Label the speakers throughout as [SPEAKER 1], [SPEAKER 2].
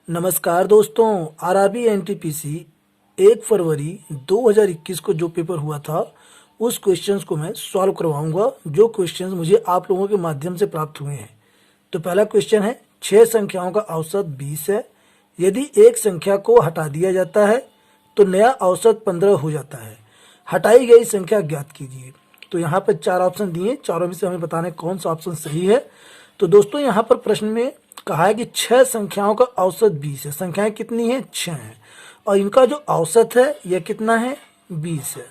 [SPEAKER 1] नमस्कार दोस्तों। RRB NTPC 1 फरवरी 2021 को जो पेपर हुआ था उस क्वेश्चंस को मैं सॉल्व करवाऊंगा, जो क्वेश्चंस मुझे आप लोगों के माध्यम से प्राप्त हुए हैं। तो पहला क्वेश्चन है, 6 संख्याओं का औसत 20 है। यदि एक संख्या को हटा दिया जाता है तो नया औसत 15 हो जाता है। हटाई गई संख्या ज्ञात कीजिए। तो यहाँ पर 4 ऑप्शन दिए, चारों में से हमें बताना है कौन सा ऑप्शन सही है। तो दोस्तों यहाँ पर प्रश्न में कहा है कि 6 संख्याओं का औसत 20 है। संख्याएं कितनी हैं? 6 हैं। और इनका जो औसत है यह कितना है? 20 है।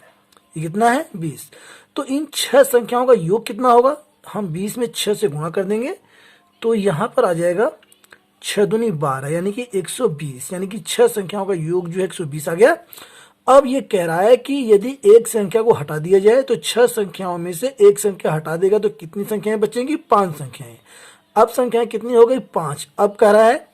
[SPEAKER 1] ये कितना है? 20। तो इन 6 संख्याओं का योग कितना होगा? हम 20 में 6 से गुणा कर देंगे तो यहाँ पर आ जाएगा 6 दूनी 12 यानी कि 120, यानी कि 6 संख्याओं का योग जो है 120 आ गया। अब ये कह रहा है कि यदि एक संख्या को हटा दिया जाए तो 6 संख्याओं में से एक संख्या हटा देगा तो कितनी संख्याएं बचेंगी? 5 संख्याएं। अब संख्याएं कितनी हो गई? 5। अब कह रहा है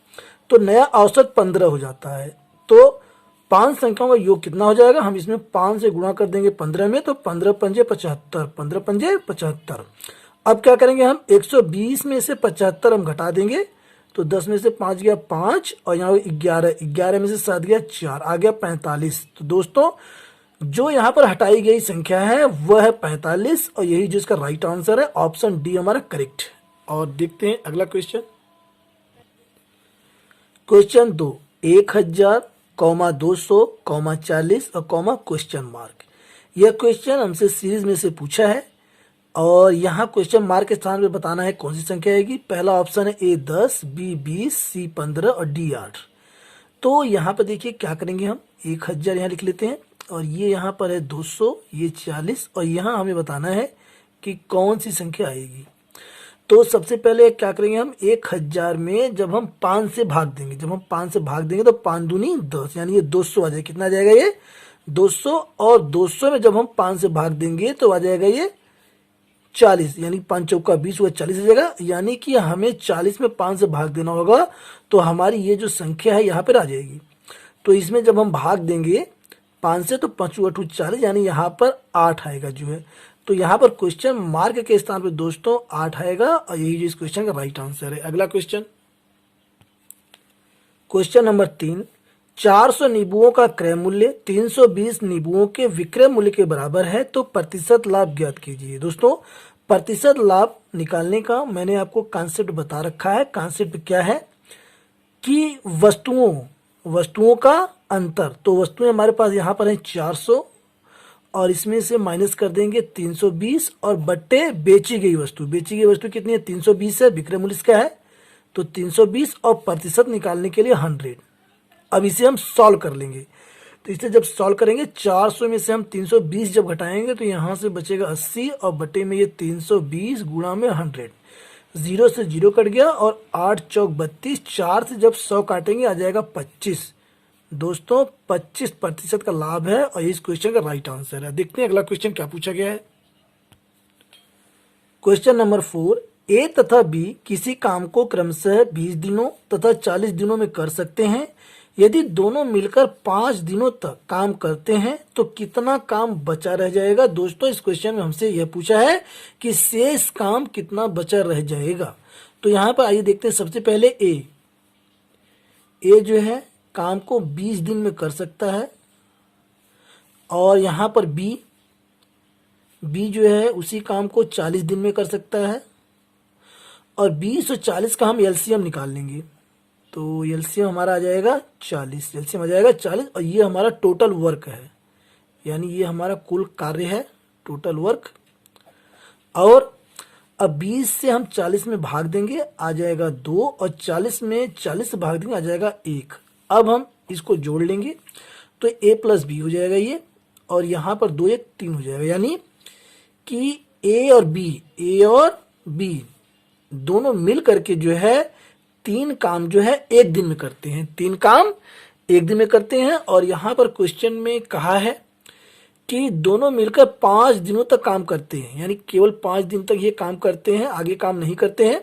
[SPEAKER 1] तो नया औसत 15 हो जाता है। तो 5 संख्याओं का योग कितना हो जाएगा? हम इसमें 5 से गुणा कर देंगे 15 में, तो 15 पंजे 75, 15 पंजे 75। अब क्या करेंगे हम? 120 में से 75 हम घटा देंगे तो 10 में से 5 गया 5 और यहाँ 11, 11 में से 7 गया 4, आ गया 45। तो दोस्तों जो यहाँ पर हटाई गई संख्या है वह है 45 और यही जो इसका राइट आंसर है, ऑप्शन डी हमारा करेक्ट। और देखते हैं अगला क्वेश्चन। क्वेश्चन 2, 1000, 200, 40 और क्वेश्चन मार्क। यह क्वेश्चन हमसे सीरीज में से पूछा है और यहाँ क्वेश्चन मार्क के स्थान पे बताना है कौन सी संख्या आएगी। पहला ऑप्शन है ए 10, बी 20, सी 15 और डी 8। तो यहाँ पर देखिए क्या करेंगे हम, 1000 यहाँ लिख लेते हैं और ये यहाँ पर है 200, ये 40 और यहाँ हमें बताना है कि कौन सी संख्या आएगी। तो सबसे पहले क्या करेंगे हम, 1000 में जब हम 5 से भाग देंगे, जब हम 5 से भाग देंगे तो 5 दूनी 10 यानी ये 200 आ जाएगा। कितना आ जाएगा? ये 200। और 200 में जब हम 5 से भाग देंगे तो आ जाएगा ये 40, यानी 5 चौका 20 हुआ 40 आ जाएगा। यानी कि हमें 40 में 5 से भाग देना होगा तो हमारी ये जो संख्या है यहाँ पर आ जाएगी। तो इसमें जब हम भाग देंगे 5 से तो 5 8 40, यानी यहाँ पर 8 आएगा जो है। तो यहाँ पर क्वेश्चन मार्क के स्थान पर दोस्तों 8 आएगा और यही जो इस क्वेश्चन का राइट आंसर है। अगला क्वेश्चन, क्वेश्चन नंबर 3, 400 नींबुओं का क्रय मूल्य 320 नींबुओं के विक्रय मूल्य के बराबर है तो प्रतिशत लाभ ज्ञात कीजिए। दोस्तों प्रतिशत लाभ निकालने का मैंने आपको कॉन्सेप्ट बता रखा है। कॉन्सेप्ट क्या है कि वस्तुओं का अंतर। तो वस्तुएं हमारे पास यहाँ पर है 400 और इसमें से माइनस कर देंगे 320 और बट्टे बेची गई वस्तु। बेची गई वस्तु कितनी है? 320 है। विक्रय मूल्य इसका है तो 320 और प्रतिशत निकालने के लिए 100। अब इसे हम सॉल्व कर लेंगे। तो इसे जब सॉल्व करेंगे 400 में से हम 320 जब घटाएंगे तो यहाँ से बचेगा 80 और बटे में ये 320 गुणा में 100। 0 से 0 कट गया और 8 चौक 32, 4 से जब 100 काटेंगे आ जाएगा 25। दोस्तों 25% का लाभ है और इस क्वेश्चन का राइट आंसर है। देखते हैं अगला क्वेश्चन क्या पूछा गया है। क्वेश्चन नंबर 4, ए तथा बी किसी काम को क्रमशः 20 दिनों तथा 40 दिनों में कर सकते हैं। यदि दोनों मिलकर 5 दिनों तक काम करते हैं तो कितना काम बचा रह जाएगा। दोस्तों इस क्वेश्चन में हमसे यह पूछा है कि शेष काम कितना बचा रह जाएगा। तो यहाँ पर आइए देखते हैं। सबसे पहले ए जो है काम को 20 दिन में कर सकता है और यहाँ पर बी जो है उसी काम को 40 दिन में कर सकता है और 20 और 40 का हम एलसीएम निकाल लेंगे तो एलसीएम हमारा आ जाएगा 40। एलसीएम आ जाएगा 40 और ये हमारा टोटल वर्क है, यानी ये हमारा कुल कार्य है, टोटल वर्क। और अब 20 से हम 40 में भाग देंगे आ जाएगा 2 और 40 में 40 से भाग देंगे आ जाएगा 1। अब हम इसको जोड़ लेंगे तो a प्लस बी हो जाएगा ये, और यहाँ पर 2 1 3 हो जाएगा। यानी कि ए और बी दोनों मिल करके जो है 3 काम जो है 1 दिन में करते हैं। 3 काम 1 दिन में करते हैं और यहाँ पर क्वेश्चन में कहा है कि दोनों मिलकर 5 दिनों तक काम करते हैं, यानी केवल 5 दिन तक ये काम करते हैं, आगे काम नहीं करते हैं।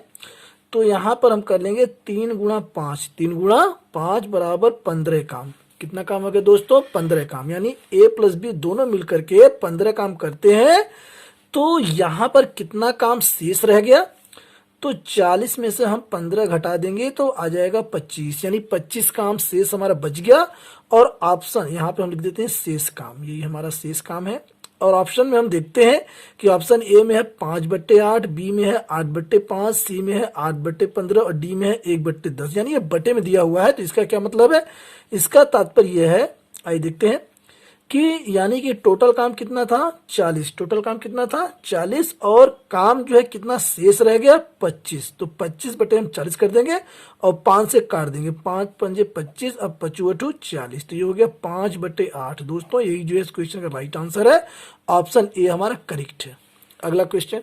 [SPEAKER 1] तो यहाँ पर हम कर लेंगे 3 गुणा 5, 3 गुणा 5 बराबर 15 काम। कितना काम हो गया दोस्तों? 15 काम। यानी ए प्लस बी दोनों मिलकर के 15 काम करते हैं। तो यहाँ पर कितना काम शेष रह गया? तो 40 में से हम 15 घटा देंगे तो आ जाएगा 25, यानी 25 काम शेष हमारा बच गया। और ऑप्शन यहाँ पे हम लिख देते हैं शेष काम, यही हमारा शेष काम है। और ऑप्शन में हम देखते हैं कि ऑप्शन ए में है 5/8, बी में है 8/5, सी में है 8/15 और डी में है 1/10, यानी ये बटे में दिया हुआ है। तो इसका क्या मतलब है? इसका तात्पर्य यह है, आइए देखते हैं कि यानी कि टोटल काम कितना था 40, टोटल काम कितना था 40 और काम जो है कितना शेष रह गया 25। तो 25 बटे हम 40 कर देंगे और 5 से काट देंगे, 5 पंजे 25, अब 25 40, तो ये हो गया 5/8। दोस्तों यही जो है इस क्वेश्चन का राइट आंसर है, ऑप्शन ए हमारा करेक्ट है। अगला क्वेश्चन,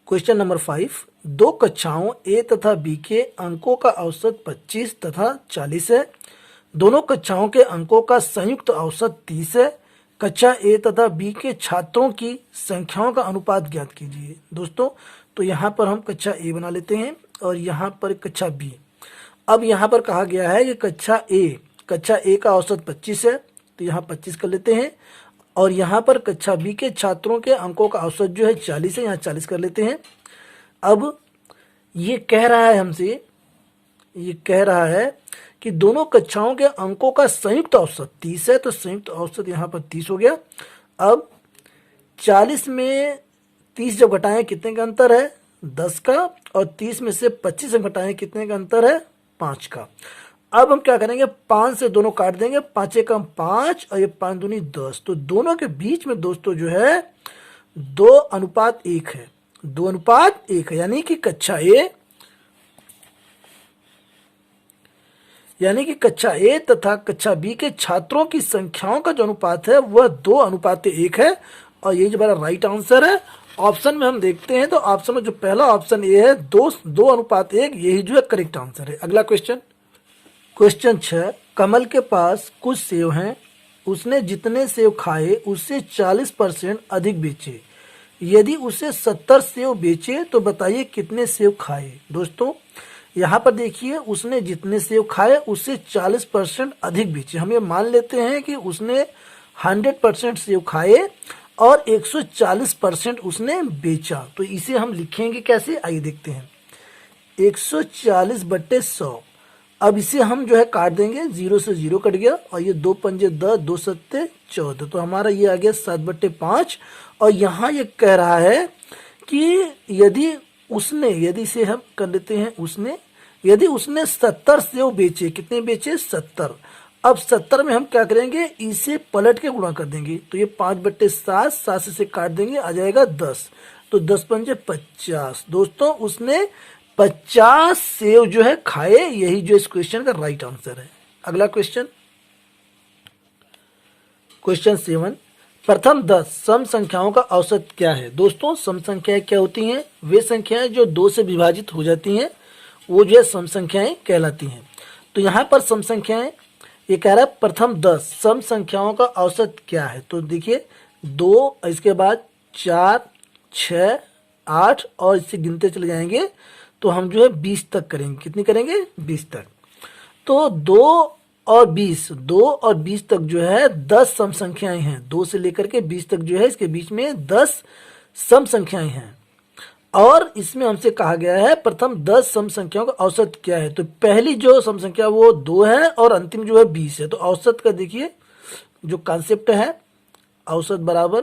[SPEAKER 1] क्वेश्चन नंबर 5, दो कक्षाओं ए तथा बी के अंकों का औसत 25 तथा 40 है। दोनों कक्षाओं के अंकों का संयुक्त औसत 30 है। कक्षा ए तथा बी के छात्रों की संख्याओं का अनुपात ज्ञात कीजिए। दोस्तों तो यहाँ पर हम कक्षा ए बना लेते हैं और यहाँ पर कक्षा बी। अब यहाँ पर कहा गया है कि कक्षा ए का औसत 25 है, तो यहाँ 25 कर लेते हैं। और यहाँ पर कक्षा बी के छात्रों के अंकों का औसत जो है 40 है, यहाँ 40 कर लेते हैं। अब ये कह रहा है हमसे, ये कह रहा है कि दोनों कक्षाओं के अंकों का संयुक्त औसत 30 है, तो संयुक्त औसत यहाँ पर 30 हो गया। अब 40 में 30 जब घटाएं कितने का अंतर है 10 का, और 30 में से 25 जब घटाएं कितने का अंतर है 5 का। अब हम क्या करेंगे 5 से दोनों काट देंगे, 5 एकम 5 और ये 5 दूनी 10, तो दोनों के बीच में दोस्तों जो है 2:1 है, 2:1 है। यानी कि कक्षा ए तथा कक्षा बी के छात्रों की संख्याओं का जो अनुपात है वह 2:1 है, और ये जो हमारा राइट आंसर है। ऑप्शन में हम देखते हैं तो ऑप्शन में जो पहला ऑप्शन ए है 2:1, यही जो है करेक्ट आंसर है। अगला क्वेश्चन, क्वेश्चन 6, कमल के पास कुछ सेव हैं, उसने जितने सेव खाए उससे 40% अधिक बेचे। यदि उसे 70 सेव बेचे तो बताइए कितने सेव खाए। दोस्तों यहाँ पर देखिए, उसने जितने सेव खाए उससे 40% अधिक बेचे। हम ये मान लेते हैं कि उसने 100% सेव खाए और 140% उसने बेचा, तो इसे हम लिखेंगे कैसे, आइए देखते हैं। 140/100। अब इसे हम जो है काट देंगे, 0 से 0 कट गया, और ये 2 पंजे 10, 2 सत्ते 14, तो हमारा ये आ गया 7/5। और यहाँ ये कह रहा है कि यदि से हम कर लेते हैं यदि उसने 70 सेव बेचे, कितने बेचे 70। अब 70 में हम क्या करेंगे, इसे पलट के गुणा कर देंगे, तो ये 5/7, 7 से काट देंगे, आ जाएगा 10, तो 10 पंजे 50। दोस्तों उसने 50 सेव जो है खाए, यही जो इस क्वेश्चन का राइट आंसर है। अगला क्वेश्चन, क्वेश्चन 7, प्रथम 10 सम संख्याओं का औसत क्या है। दोस्तों सम संख्याएं क्या होती हैं, वे संख्याएं जो 2 से विभाजित हो जाती हैं वो जो है सम संख्याएं कहलाती हैं। तो यहाँ पर सम संख्याएं, ये कह रहा है प्रथम 10 सम संख्याओं का औसत क्या है। तो देखिए 2, इसके बाद 4, 6, 8 और इससे गिनते चले जाएंगे तो हम जो है 20 तक करेंगे। कितनी करेंगे 20 तक। तो 2 और 20 तक जो है 10 सम संख्याएं हैं। 2 से लेकर के 20 तक जो है इसके बीच में 10 सम संख्याएं हैं। और इसमें हमसे कहा गया है प्रथम 10 सम संख्याओं का औसत क्या है। तो पहली जो सम संख्या वो 2 है और अंतिम जो है 20 है। तो औसत का देखिए जो कॉन्सेप्ट है, औसत बराबर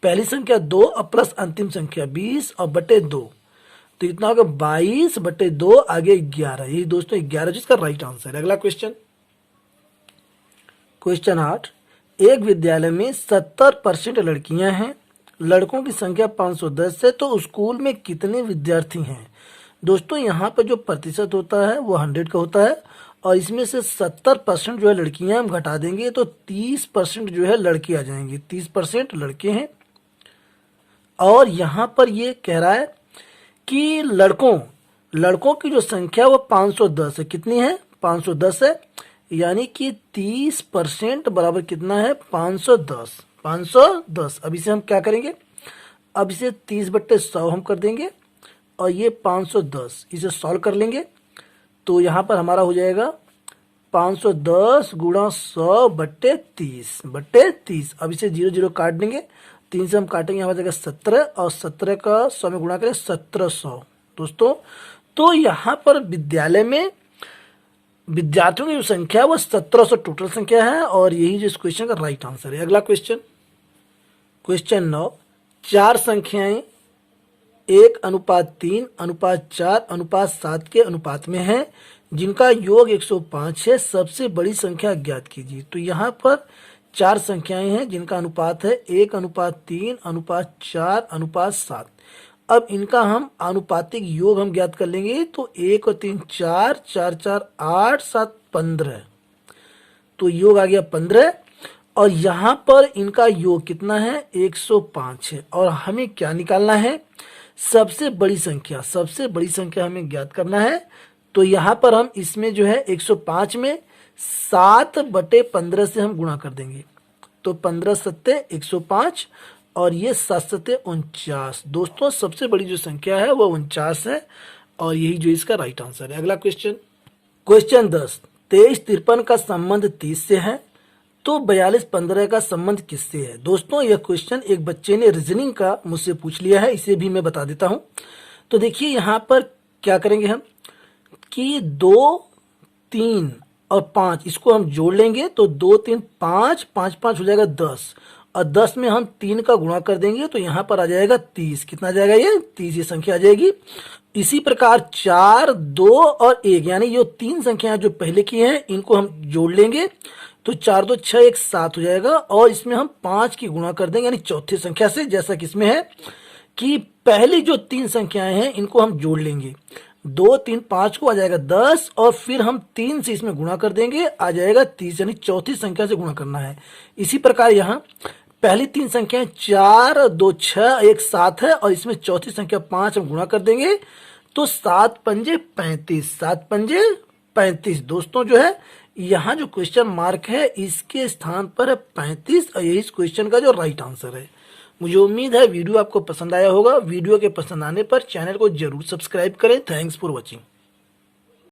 [SPEAKER 1] पहली संख्या 2 और प्लस अंतिम संख्या 20 और बटे 2, तो इतना होगा 22/2, आगे 11। यही दोस्तों 11 जिसका राइट आंसर है। अगला क्वेश्चन, क्वेश्चन 8, एक विद्यालय में 70% लड़कियां हैं, लड़कों की संख्या 510 है, तो स्कूल में कितने विद्यार्थी हैं। दोस्तों यहाँ पर जो प्रतिशत होता है वो 100 का होता है, और इसमें से 70% जो है लड़कियां हम घटा देंगे तो 30% जो है लड़के आ जाएंगे। 30% लड़के हैं। और यहाँ पर ये कह रहा है कि लड़कों की जो संख्या वो 510 है। कितनी है 510 है, यानी कि 30% बराबर कितना है 510। अब इसे हम क्या करेंगे, अब इसे 30/100 हम कर देंगे और ये 510, इसे सॉल्व कर लेंगे तो यहाँ पर हमारा हो जाएगा 510 × 100/30। अब इसे 0 0 काट देंगे 3 से हम काटेंगे, यहाँ पर जाएगा 17 और 17 का 100 में गुणा करें 1700 दोस्तों। तो यहाँ पर विद्यालय में विद्यार्थियों की जो संख्या है वो 1700 टोटल संख्या है और यही जो इस क्वेश्चन का राइट आंसर है। अगला क्वेश्चन, क्वेश्चन 9, 4 संख्याएं 1:3:4:7 के अनुपात में है जिनका योग 105 है, सबसे बड़ी संख्या ज्ञात कीजिए। तो यहाँ पर 4 संख्याएं हैं जिनका अनुपात है 1:3:4:7। अब इनका हम आनुपातिक योग हम ज्ञात कर लेंगे। तो 1 और 3 4, 4 4 8, 7 15, तो योग आ गया 15 और यहाँ पर इनका योग कितना है 105 है और हमें क्या निकालना है, सबसे बड़ी संख्या। सबसे बड़ी संख्या हमें ज्ञात करना है। तो यहाँ पर हम इसमें जो है 105 में 7/15 से हम गुणा कर देंगे। तो 15 सत्ते 105 और ये 7 सत्ते 49। दोस्तों सबसे बड़ी जो संख्या है वो 49 है और यही जो इसका राइट आंसर है। अगला क्वेश्चन, क्वेश्चन 10, 23-53 का संबंध 30 से है तो 42-15 का संबंध किससे है। दोस्तों यह क्वेश्चन एक बच्चे ने रीजनिंग का मुझसे पूछ लिया है, इसे भी मैं बता देता हूं। तो देखिए यहाँ पर क्या करेंगे हम कि 2, 3 और 5 इसको हम जोड़ लेंगे। तो 2, 3, 5, 5, 5 हो जाएगा 10 और 10 में हम 3 का गुणा कर देंगे तो यहाँ पर आ जाएगा 30। कितना आ जाएगा ये 30, ये संख्या आ जाएगी। इसी प्रकार 4, 2 और 1 यानी जो 3 संख्याएं जो पहले की हैं इनको हम जोड़ लेंगे। तो 4, 2, 6, 1, 7 हो जाएगा और इसमें हम 5 की गुणा कर देंगे यानी चौथी संख्या से, जैसा कि इसमें है कि पहली जो 3 संख्याएं हैं इनको हम जोड़ लेंगे। 2, 3, 5 को आ जाएगा 10 और फिर हम 3 से इसमें गुणा कर देंगे, आ जाएगा 30 यानी चौथी संख्या से गुणा करना है। इसी प्रकार यहाँ पहली 3 संख्याएं 4, 2, 6, 1, 7 है और इसमें चौथी संख्या 5 हम गुणा कर देंगे। तो 7 पंजे 35, 7 पंजे 35। दोस्तों जो है यहाँ जो क्वेश्चन मार्क है इसके स्थान पर है 35 और यही इस क्वेश्चन का जो राइट आंसर है। मुझे उम्मीद है वीडियो आपको पसंद आया होगा। वीडियो के पसंद आने पर चैनल को जरूर सब्सक्राइब करें। Thanks for watching.